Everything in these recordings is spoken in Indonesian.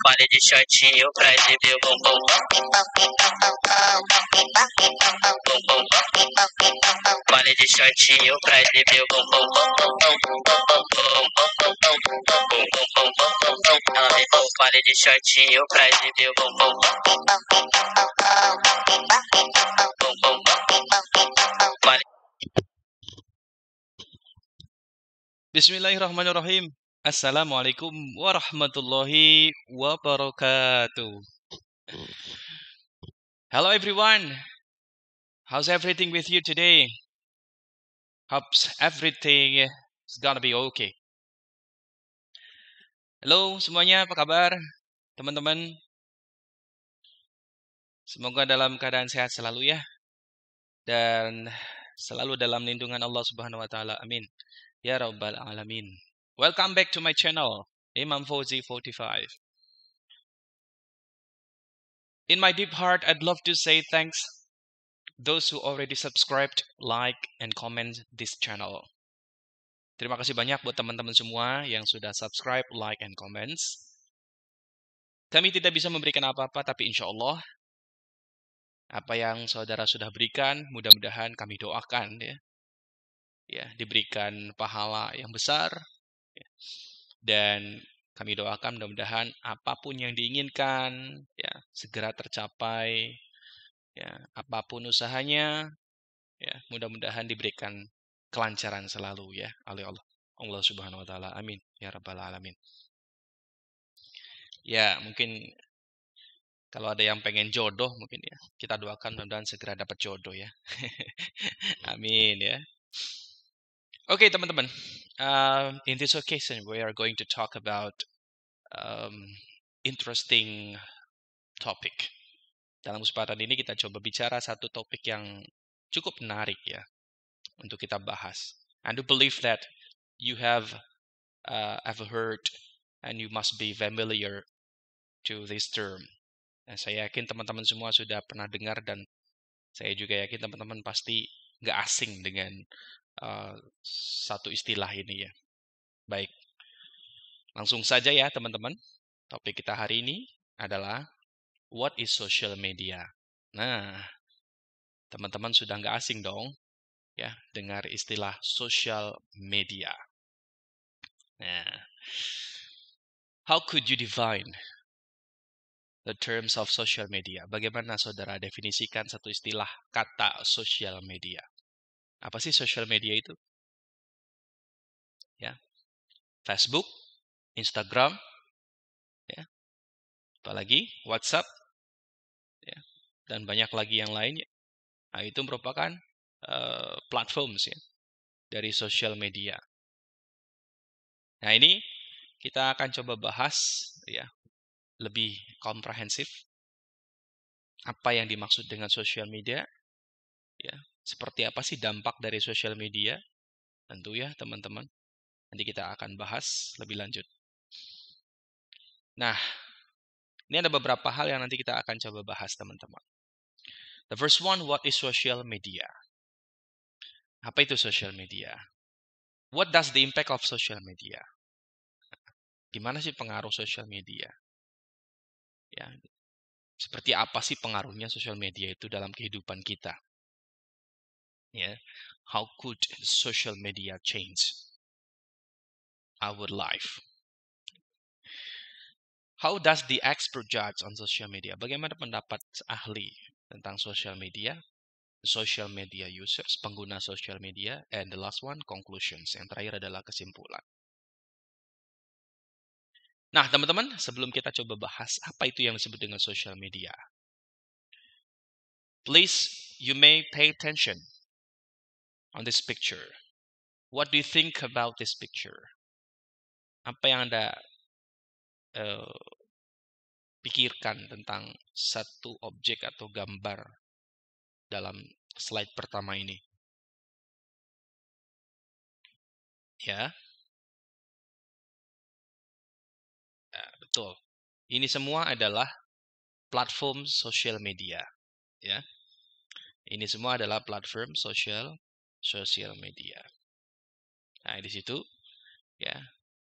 Body de shortinho pra exibir o bumbum. Body de shortinho pra exibir o bumbum. Ela levou o body de shortinho pra exibir o bumbum. Bismillahirrahmanirrahim. Assalamualaikum warahmatullahi wabarakatuh. Hello everyone. How's everything with you today? Hopes everything is gonna be okay. Halo semuanya, apa kabar? Teman-teman, semoga dalam keadaan sehat selalu ya. Dan selalu dalam lindungan Allah Subhanahu wa taala. Amin. Ya rabbal alamin. Welcome back to my channel, Imam Fauzi 45. In my deep heart, I'd love to say thanks those who already subscribed, like, and comment this channel. Terima kasih banyak buat teman-teman semua yang sudah subscribe, like, and comments. Kami tidak bisa memberikan apa-apa, tapi insya Allah apa yang saudara sudah berikan, mudah-mudahan kami doakan ya diberikan pahala yang besar. Ya. Dan kami doakan mudah-mudahan apapun yang diinginkan ya segera tercapai. Ya, apapun usahanya, ya mudah-mudahan diberikan kelancaran selalu ya oleh Allah Subhanahu wa taala. Amin ya rabbal alamin. Ya, mungkin kalau ada yang pengen jodoh mungkin ya kita doakan mudah-mudahan segera dapat jodoh ya. Amin ya. Oke, teman-teman. In this occasion we are going to talk about interesting topic. Dalam kesempatan ini kita coba bicara satu topik yang cukup menarik ya untuk kita bahas. I do believe that you have ever heard and you must be familiar to this term. Nah, saya yakin teman-teman semua sudah pernah dengar dan saya juga yakin teman-teman pasti nggak asing dengan satu istilah ini ya. Baik, langsung saja ya teman-teman. Topik kita hari ini adalah what is social media. Nah, teman-teman sudah nggak asing dong ya dengar istilah social media. Nah, how could you define the terms of social media? Bagaimana saudara definisikan satu istilah kata social media? Apa sih social media itu? Ya, Facebook, Instagram, ya, apalagi WhatsApp, ya, dan banyak lagi yang lainnya. Nah, itu merupakan platforms ya dari social media. Nah, ini kita akan coba bahas ya lebih komprehensif apa yang dimaksud dengan social media, ya seperti apa sih dampak dari social media, tentu ya teman-teman. Nanti kita akan bahas lebih lanjut. Nah, ini ada beberapa hal yang nanti kita akan coba bahas teman-teman. The first one, what is social media? Apa itu social media? What does the impact of social media? Gimana sih pengaruh social media? Ya, seperti apa sih pengaruhnya social media itu dalam kehidupan kita? Ya, how could social media change our life? How does the expert judge on social media? Bagaimana pendapat ahli tentang social media? social media users, pengguna social media, and the last one, conclusions. Yang terakhir adalah kesimpulan. Nah, teman-teman, sebelum kita coba bahas apa itu yang disebut dengan social media, please, you may pay attention on this picture. What do you think about this picture? Apa yang Anda pikirkan tentang satu objek atau gambar dalam slide pertama ini? Ya, betul. Ini semua adalah platform sosial media. Ya, ini semua adalah platform sosial media. Nah, di situ, ya,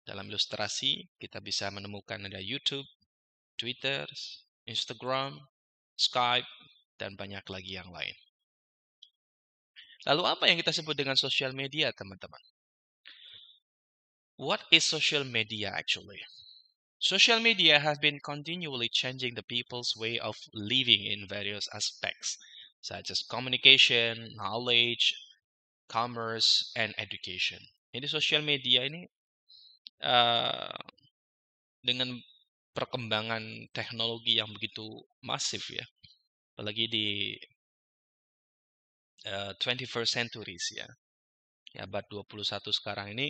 dalam ilustrasi kita bisa menemukan ada YouTube, Twitter, Instagram, Skype, dan banyak lagi yang lain. Lalu apa yang kita sebut dengan social media, teman-teman? What is social media actually? Social media has been continually changing the people's way of living in various aspects, such as communication, knowledge, commerce, and education. Jadi social media ini dengan perkembangan teknologi yang begitu masif ya, apalagi di 21st centuries ya, abad 21 sekarang ini,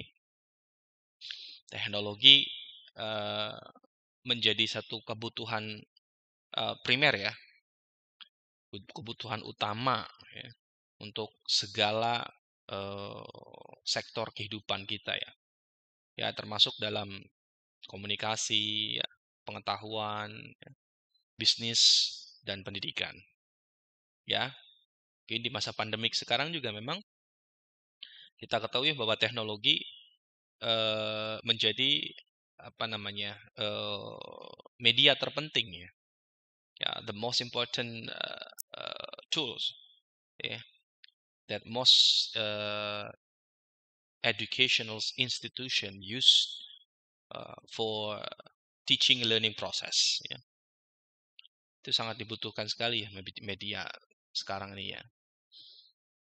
teknologi menjadi satu kebutuhan primer ya, kebutuhan utama ya, untuk segala sektor kehidupan kita ya. Ya, termasuk dalam komunikasi, ya, pengetahuan, ya, bisnis, dan pendidikan. Ya, mungkin di masa pandemik sekarang juga memang kita ketahui bahwa teknologi menjadi media terpenting ya. The most important tools that most educational institution use for teaching learning process ya. Itu sangat dibutuhkan sekali ya media sekarang ini ya,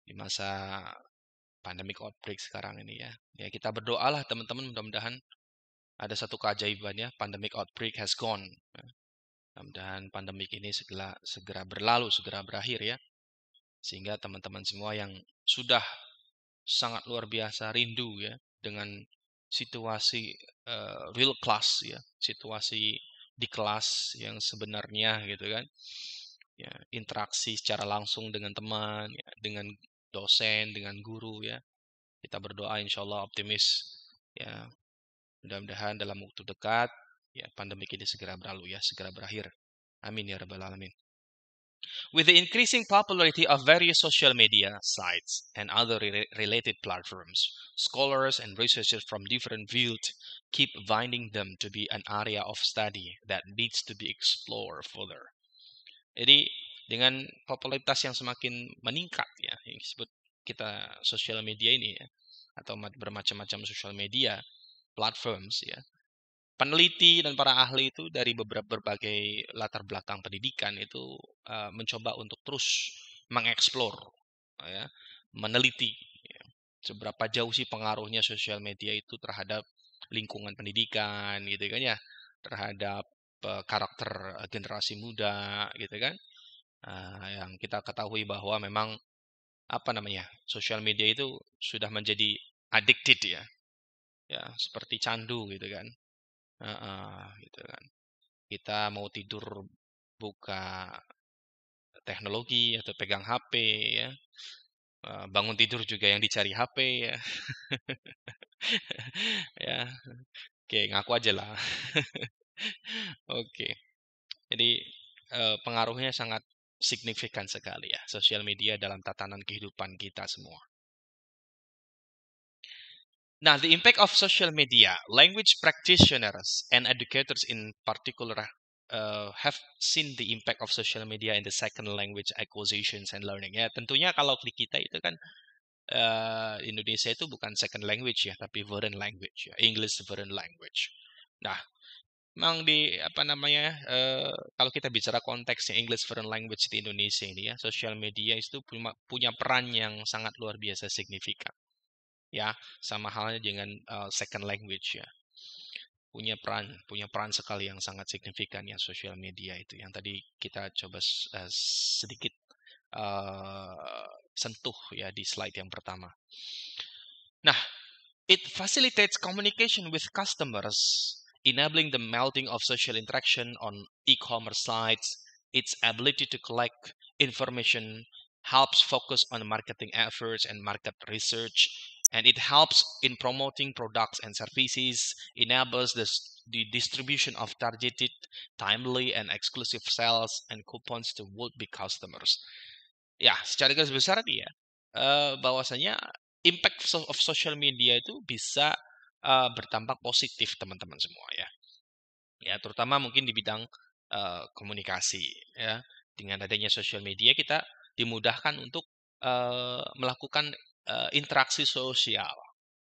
di masa pandemic outbreak sekarang ini ya. Ya, kita berdoalah teman-teman, mudah-mudahan ada satu keajaiban ya, pandemic outbreak has gone ya. Mudah-mudahan pandemik ini segera berlalu, segera berakhir ya, sehingga teman-teman semua yang sudah sangat luar biasa rindu ya dengan situasi real class ya, situasi di kelas yang sebenarnya gitu kan ya, interaksi secara langsung dengan teman ya, dengan dosen, dengan guru ya. Kita berdoa insyaallah optimis ya, mudah-mudahan dalam waktu dekat ya pandemi ini segera berlalu ya, segera berakhir. Amin ya rabbal alamin. With the increasing popularity of various social media sites and other related platforms, scholars and researchers from different fields keep finding them to be an area of study that needs to be explored further. Jadi dengan popularitas yang semakin meningkat ya, yang disebut kita social media ini ya, atau bermacam-macam social media platforms ya, peneliti dan para ahli itu dari berbagai latar belakang pendidikan itu mencoba untuk terus mengeksplor ya, meneliti ya, seberapa jauh sih pengaruhnya sosial media itu terhadap lingkungan pendidikan gitu kan ya, terhadap karakter generasi muda gitu kan. Yang kita ketahui bahwa memang sosial media itu sudah menjadi addicted ya, seperti candu gitu kan. Gitu kan. Kita mau tidur buka teknologi atau pegang HP ya. Bangun tidur juga yang dicari HP ya. Ya. Oke, ngaku aja lah. Oke. Jadi pengaruhnya sangat signifikan sekali ya, sosial media dalam tatanan kehidupan kita semua. Now, the impact of social media, language practitioners and educators in particular have seen the impact of social media in the second language acquisitions and learning. Ya, tentunya kalau di kita itu kan Indonesia itu bukan second language ya, tapi foreign language ya, English foreign language. Nah, memang kalau kita bicara konteksnya English foreign language di Indonesia ini ya, sosial media itu punya peran yang sangat luar biasa signifikan. Ya, sama halnya dengan second language ya. Punya peran sekali yang sangat signifikan ya sosial media itu. Yang tadi kita coba sedikit sentuh ya di slide yang pertama. Nah, it facilitates communication with customers, enabling the melting of social interaction on e-commerce sites. Its ability to collect information helps focus on marketing efforts and market research, and it helps in promoting products and services, enables the distribution of targeted, timely, and exclusive sales and coupons to would-be customers. Ya, secara garis besar nih ya, bahwasanya impact of social media itu bisa berdampak positif teman-teman semua ya. Ya, terutama mungkin di bidang komunikasi ya. Dengan adanya social media kita dimudahkan untuk melakukan interaksi sosial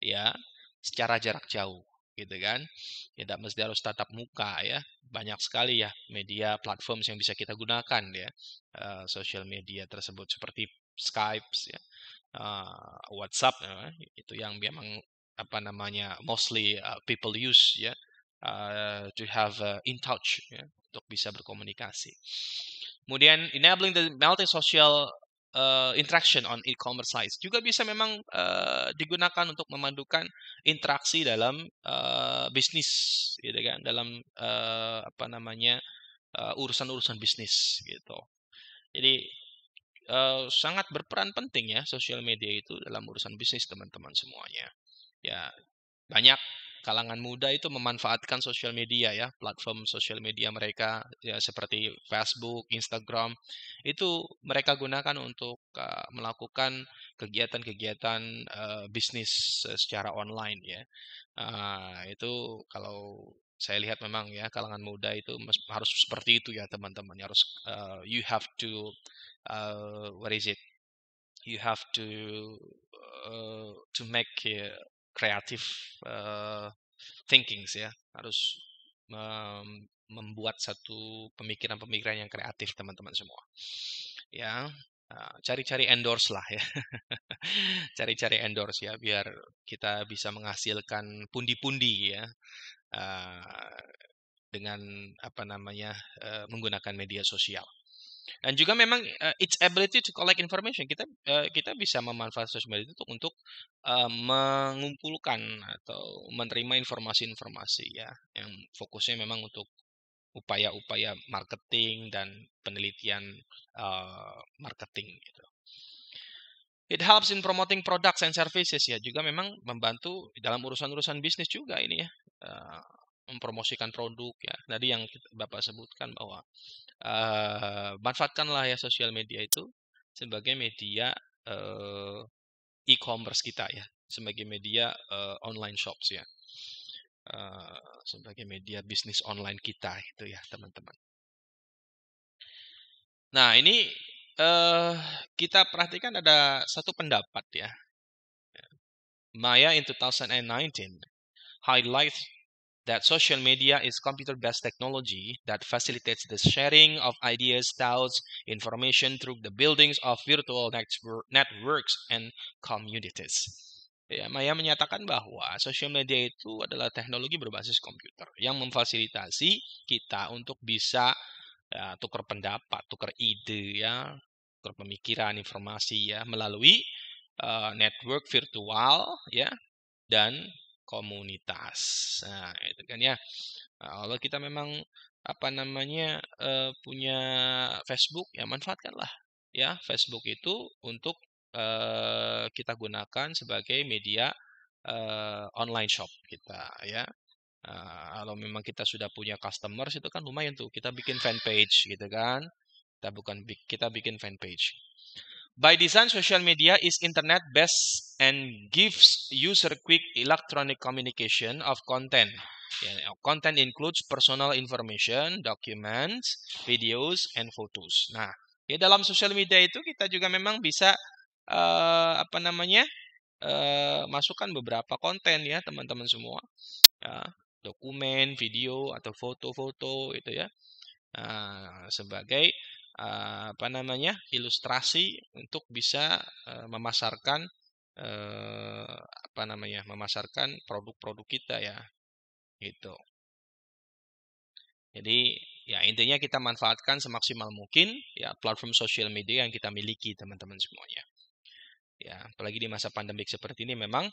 ya secara jarak jauh gitu kan. Tidak mesti harus tatap muka ya. Banyak sekali ya media platform yang bisa kita gunakan ya. Social media tersebut seperti Skype ya. WhatsApp itu yang memang mostly people use ya to have in touch ya, untuk bisa berkomunikasi. Kemudian enabling the multi-social interaction on e-commerce sites juga bisa memang digunakan untuk memadukan interaksi dalam bisnis gitu kan, dalam urusan-urusan bisnis gitu. Jadi sangat berperan penting ya sosial media itu dalam urusan bisnis teman-teman semuanya. Ya, banyak kalangan muda itu memanfaatkan sosial media ya, platform sosial media mereka ya seperti Facebook, Instagram. Itu mereka gunakan untuk melakukan kegiatan-kegiatan bisnis secara online ya. Itu kalau saya lihat memang ya kalangan muda itu harus seperti itu ya teman-teman. Harus you have to what is it? You have to make creative thinkings ya. Harus membuat satu pemikiran-pemikiran yang kreatif teman-teman semua. Ya, cari-cari endorse lah ya. Cari-cari endorse ya biar kita bisa menghasilkan pundi-pundi ya. Dengan menggunakan media sosial. Dan juga memang its ability to collect information, kita bisa memanfaatkan sosial media itu untuk mengumpulkan atau menerima informasi-informasi ya yang fokusnya memang untuk upaya-upaya marketing dan penelitian marketing gitu. It helps in promoting products and services ya, juga memang membantu dalam urusan-urusan bisnis juga ini ya. Mempromosikan produk ya. Tadi yang Bapak sebutkan bahwa manfaatkanlah ya sosial media itu sebagai media e-commerce kita ya, sebagai media online shops ya, sebagai media bisnis online kita itu ya teman-teman. Nah ini kita perhatikan ada satu pendapat ya. Maya in 2019 highlights that social media is computer-based technology that facilitates the sharing of ideas, thoughts, information through the buildings of virtual networks and communities. Ya, Maya menyatakan bahwa social media itu adalah teknologi berbasis komputer yang memfasilitasi kita untuk bisa tukar pendapat, tukar ide, ya, tukar pemikiran, informasi ya melalui network virtual ya dan komunitas. Nah, itu kan ya. Nah, kalau kita memang punya Facebook ya manfaatkanlah ya Facebook itu untuk kita gunakan sebagai media online shop kita ya. Kalau memang kita sudah punya customers itu kan lumayan tuh kita bikin fanpage gitu kan. Kita bikin fanpage. By design, social media is internet-based and gives user quick electronic communication of content. Content includes personal information, documents, videos, and photos. Nah, ya dalam social media itu kita juga memang bisa masukkan beberapa konten ya teman-teman semua. Ya, dokumen, video atau foto-foto itu ya. Sebagai ilustrasi untuk bisa memasarkan memasarkan produk-produk kita ya gitu. Jadi ya intinya kita manfaatkan semaksimal mungkin ya platform sosial media yang kita miliki teman-teman semuanya. Ya, apalagi di masa pandemik seperti ini memang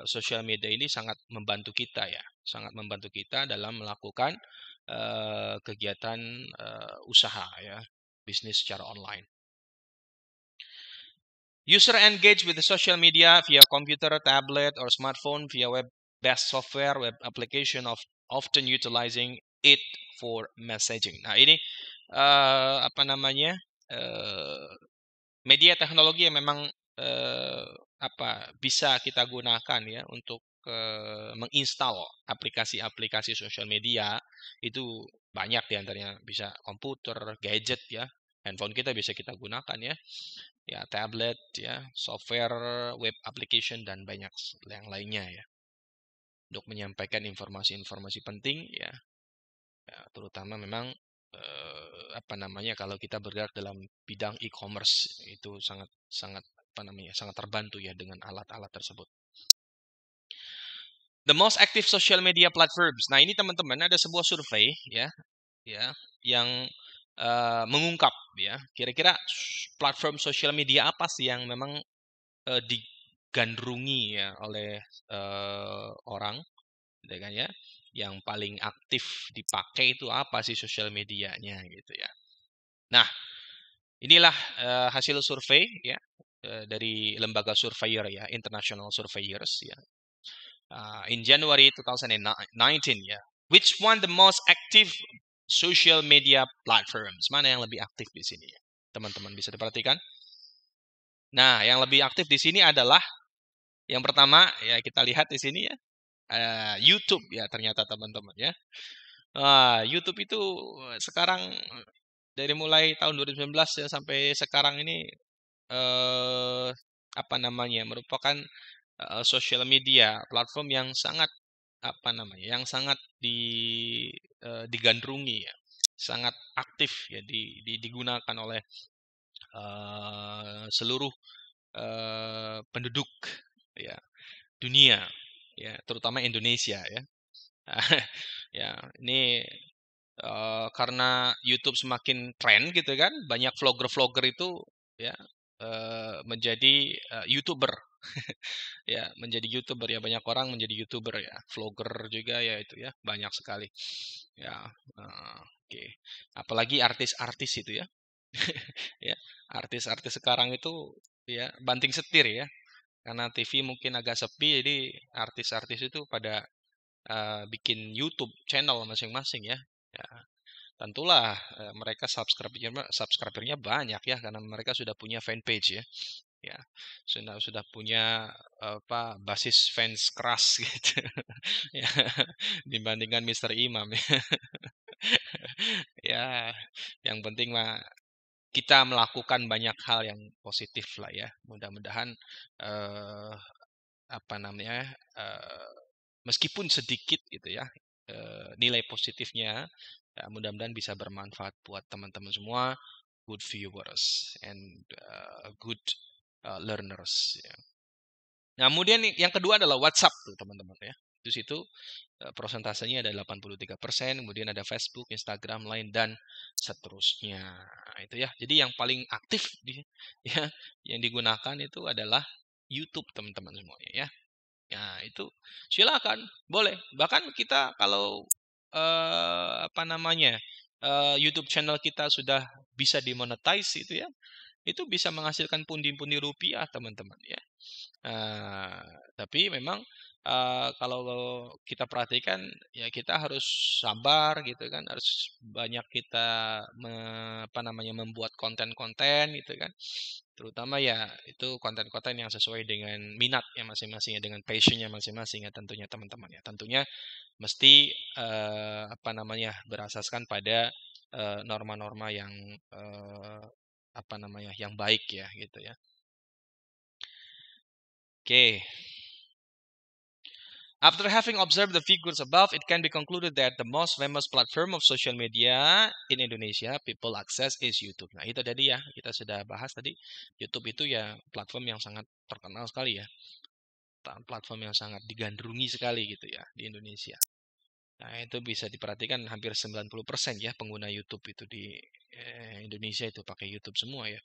sosial media ini sangat membantu kita ya, sangat membantu kita dalam melakukan kegiatan usaha ya, bisnis secara online. User engage with the social media via computer, tablet, or smartphone via web-based software, web application of often utilizing it for messaging. Nah ini media teknologi yang memang bisa kita gunakan ya untuk menginstal aplikasi-aplikasi sosial media itu banyak diantaranya bisa komputer, gadget ya, handphone kita bisa kita gunakan ya tablet ya, software, web application dan banyak yang lainnya ya untuk menyampaikan informasi-informasi penting ya terutama memang kalau kita bergerak dalam bidang e-commerce itu sangat terbantu ya dengan alat-alat tersebut. The most active social media platforms. Nah, ini teman-teman ada sebuah survei ya yang mengungkap ya kira-kira platform sosial media apa sih yang memang digandrungi ya oleh orang ya yang paling aktif dipakai itu apa sih sosial medianya gitu ya. Nah, inilah hasil survei ya dari lembaga surveyor ya, International Surveyors ya. In January 2019 ya. Which one the most active social media platforms? Mana yang lebih aktif di sini ya? Teman-teman bisa diperhatikan. Nah, yang lebih aktif di sini adalah yang pertama ya kita lihat di sini ya. YouTube ya ternyata teman-teman ya. YouTube itu sekarang dari mulai tahun 2019 ya sampai sekarang ini merupakan sosial media platform yang sangat digandrungi ya, sangat aktif ya digunakan oleh seluruh penduduk ya dunia ya terutama Indonesia ya. Ya ini karena YouTube semakin tren gitu kan, banyak vlogger-vlogger itu ya menjadi YouTuber. Ya, menjadi YouTuber ya, banyak orang menjadi YouTuber ya, vlogger juga ya itu ya, banyak sekali. Ya, oke. Apalagi artis-artis itu ya. Ya, artis-artis sekarang itu ya banting setir ya. Karena TV mungkin agak sepi jadi artis-artis itu pada bikin YouTube channel masing-masing ya. Ya, tentulah mereka subscribernya banyak ya karena mereka sudah punya fanpage ya. Ya, sudah punya basis fans keras gitu. Ya, dibandingkan Mr. Imam ya. Ya, yang penting mah kita melakukan banyak hal yang positif lah ya. Mudah-mudahan eh meskipun sedikit gitu ya nilai positifnya mudah-mudahan bisa bermanfaat buat teman-teman semua, good viewers and good learners ya. Nah, kemudian yang kedua adalah WhatsApp tuh teman-teman ya. Di situ prosentasenya ada 83%, kemudian ada Facebook, Instagram, Line dan seterusnya. Nah, itu ya. Jadi yang paling aktif ya yang digunakan itu adalah YouTube teman-teman semuanya ya. Ya, itu silakan, boleh. Bahkan kita kalau YouTube channel kita sudah bisa dimonetize itu ya. Itu bisa menghasilkan pundi-pundi rupiah, teman-teman ya. Tapi memang kalau kita perhatikan ya kita harus sabar gitu kan, harus banyak kita membuat konten-konten gitu kan. Terutama ya itu konten-konten yang sesuai dengan minat ya masing-masing ya, dengan passionnya masing-masing ya tentunya teman-teman ya. Tentunya mesti berasaskan pada norma-norma yang yang baik ya gitu ya. Oke. After having observed the figures above, it can be concluded that the most famous platform of social media in Indonesia people access is YouTube. Nah, itu tadi ya, kita sudah bahas tadi. YouTube itu ya platform yang sangat terkenal sekali ya. Platform yang sangat digandrungi sekali gitu ya di Indonesia. Nah, itu bisa diperhatikan hampir 90% ya pengguna YouTube itu di Indonesia itu pakai YouTube semua ya.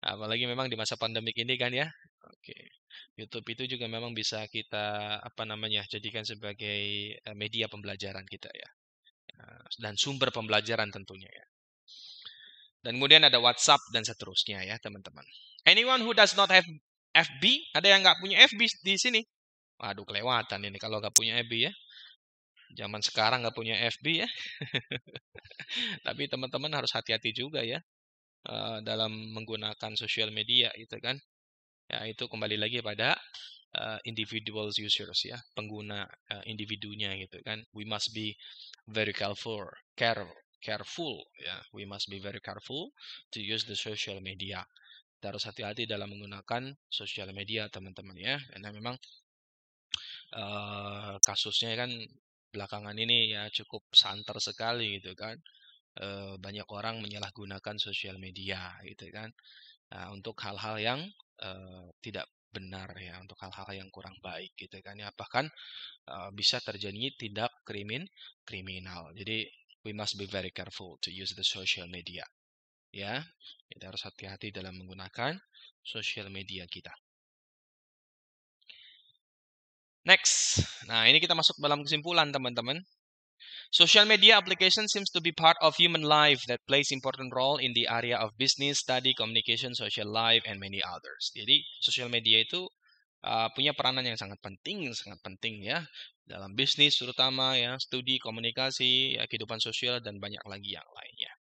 Apalagi memang di masa pandemik ini kan ya. Oke. YouTube itu juga memang bisa kita jadikan sebagai media pembelajaran kita ya. Dan sumber pembelajaran tentunya ya. Dan kemudian ada WhatsApp dan seterusnya ya, teman-teman. Anyone who does not have FB, ada yang nggak punya FB di sini? Waduh, kelewatan ini kalau nggak punya FB ya. Zaman sekarang nggak punya FB ya. Tapi teman-teman harus hati-hati juga ya dalam menggunakan sosial media itu kan. Ya, itu kembali lagi pada individual users ya, pengguna individunya gitu kan. We must be very careful ya. We must be very careful to use the social media. Kita harus hati-hati dalam menggunakan sosial media teman-teman ya, karena memang kasusnya kan belakangan ini ya cukup santer sekali gitu kan. Banyak orang menyalahgunakan sosial media gitu kan untuk hal-hal yang tidak benar ya, untuk hal-hal yang kurang baik gitu kan ya, bahkan bisa terjadi tindak kriminal. Jadi we must be very careful to use the social media ya. Kita harus hati-hati dalam menggunakan sosial media kita. Next. Nah, ini kita masuk dalam kesimpulan teman-teman. Social media application seems to be part of human life that plays important role in the area of business, study, communication, social life, and many others. Jadi, social media itu punya peranan yang sangat penting ya dalam bisnis terutama ya, studi, komunikasi, ya, kehidupan sosial dan banyak lagi yang lainnya.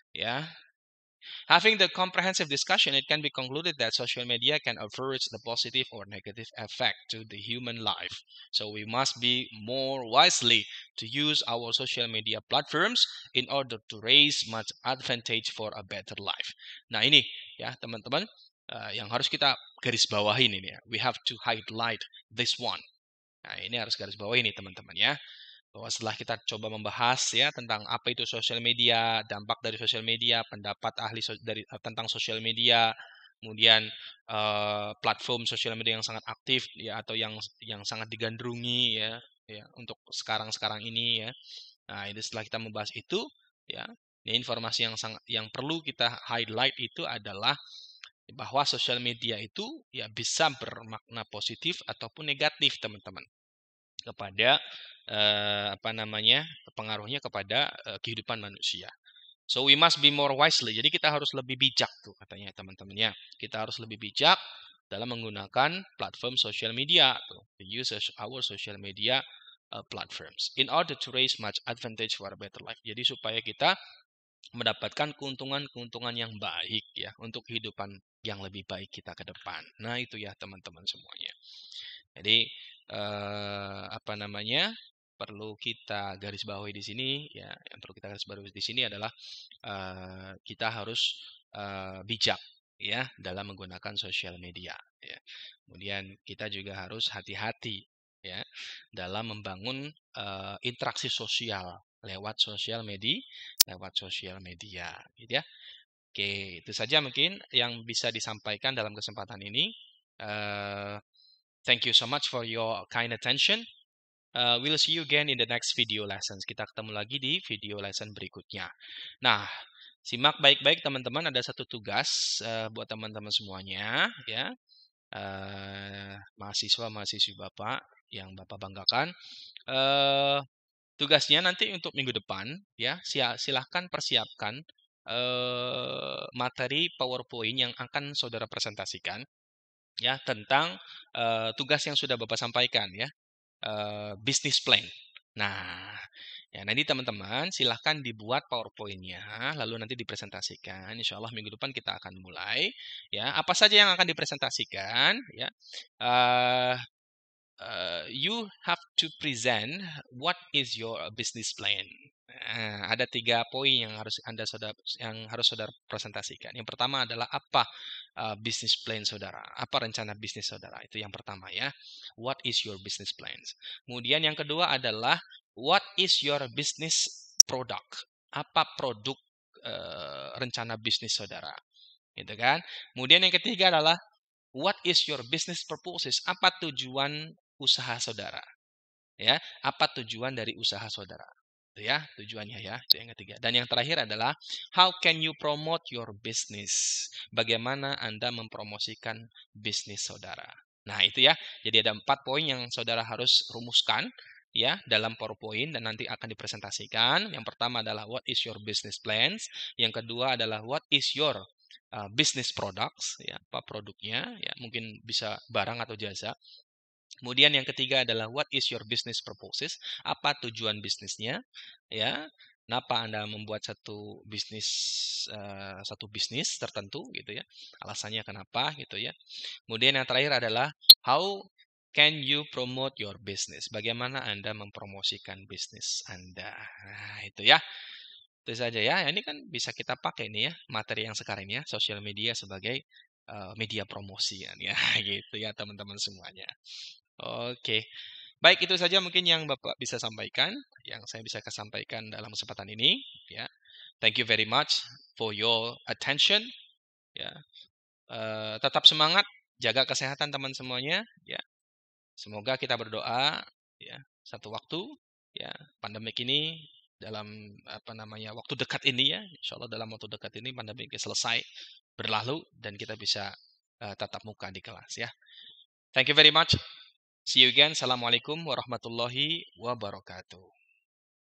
Ya. Having the comprehensive discussion, it can be concluded that social media can average the positive or negative effect to the human life. So we must be more wisely to use our social media platforms in order to raise much advantage for a better life. Nah ini ya teman-teman yang harus kita garis bawahin ini ya. We have to highlight this one. Nah ini harus garis bawahin nih teman-teman ya. Bahwa setelah kita coba membahas ya tentang apa itu sosial media, dampak dari sosial media, pendapat ahli tentang sosial media, kemudian platform sosial media yang sangat aktif ya atau yang sangat digandrungi ya untuk sekarang ini ya. Nah, ini setelah kita membahas itu ya, ini informasi yang perlu kita highlight itu adalah bahwa sosial media itu ya bisa bermakna positif ataupun negatif teman-teman kepada pengaruhnya kepada kehidupan manusia. So we must be more wisely. Jadi kita harus lebih bijak tuh katanya teman-teman ya. Kita harus lebih bijak dalam menggunakan platform social media tuh. Use our social media platforms in order to raise much advantage for a better life. Jadi supaya kita mendapatkan keuntungan yang baik ya untuk kehidupan yang lebih baik kita ke depan. Nah, itu ya teman-teman semuanya. Jadi perlu kita garis bawahi di sini ya, yang perlu kita garis bawahi di sini adalah kita harus bijak ya dalam menggunakan sosial media ya. Kemudian kita juga harus hati-hati ya dalam membangun interaksi sosial lewat sosial media gitu ya. Oke, itu saja mungkin yang bisa disampaikan dalam kesempatan ini. Thank you so much for your kind attention. We'll see you again in the next video lessons. Kita ketemu lagi di video lesson berikutnya. Nah, simak baik-baik teman-teman. Ada satu tugas buat teman-teman semuanya, ya, mahasiswa-mahasiswi Bapak yang Bapak banggakan. Tugasnya nanti untuk minggu depan, ya, silahkan persiapkan materi PowerPoint yang akan saudara presentasikan. Ya, tentang tugas yang sudah Bapak sampaikan ya, business plan. Nah, ya nanti teman-teman silahkan dibuat PowerPoint-nya, lalu nanti dipresentasikan. Insya Allah minggu depan kita akan mulai. Ya, apa saja yang akan dipresentasikan? Ya, you have to present what is your business plan. Ada 3 poin yang harus saudara presentasikan. Yang pertama adalah apa business plan saudara, apa rencana bisnis saudara. Itu yang pertama ya. What is your business plans? Kemudian yang kedua adalah what is your business product? Apa produk rencana bisnis saudara, gitu kan? Kemudian yang ketiga adalah what is your business purposes? Apa tujuan usaha saudara? Ya, apa tujuan dari usaha saudara? Itu ya, tujuannya ya, itu yang ketiga. Dan yang terakhir adalah how can you promote your business? Bagaimana Anda mempromosikan bisnis saudara? Nah, itu ya. Jadi ada 4 poin yang saudara harus rumuskan ya dalam PowerPoint dan nanti akan dipresentasikan. Yang pertama adalah what is your business plans? Yang kedua adalah what is your business products, ya, apa produknya, ya, mungkin bisa barang atau jasa. Kemudian yang ketiga adalah what is your business purposes? Apa tujuan bisnisnya? Ya, kenapa Anda membuat satu bisnis tertentu gitu ya? Alasannya kenapa gitu ya? Kemudian yang terakhir adalah how can you promote your business? Bagaimana Anda mempromosikan bisnis Anda? Nah, itu ya. Itu saja ya. Ini kan bisa kita pakai nih ya materi yang sekarang ini ya, sosial media sebagai media promosi ya, gitu ya teman-teman semuanya. Oke. Baik, itu saja mungkin yang Bapak bisa sampaikan, yang saya bisa sampaikan dalam kesempatan ini ya. Thank you very much for your attention ya. Tetap semangat, jaga kesehatan teman semuanya ya. Semoga kita berdoa ya, satu waktu ya pandemik ini dalam waktu dekat ini ya, insyaallah dalam waktu dekat ini pandemik selesai berlalu dan kita bisa tatap muka di kelas ya. Thank you very much. See you again. Assalamualaikum warahmatullahi wabarakatuh.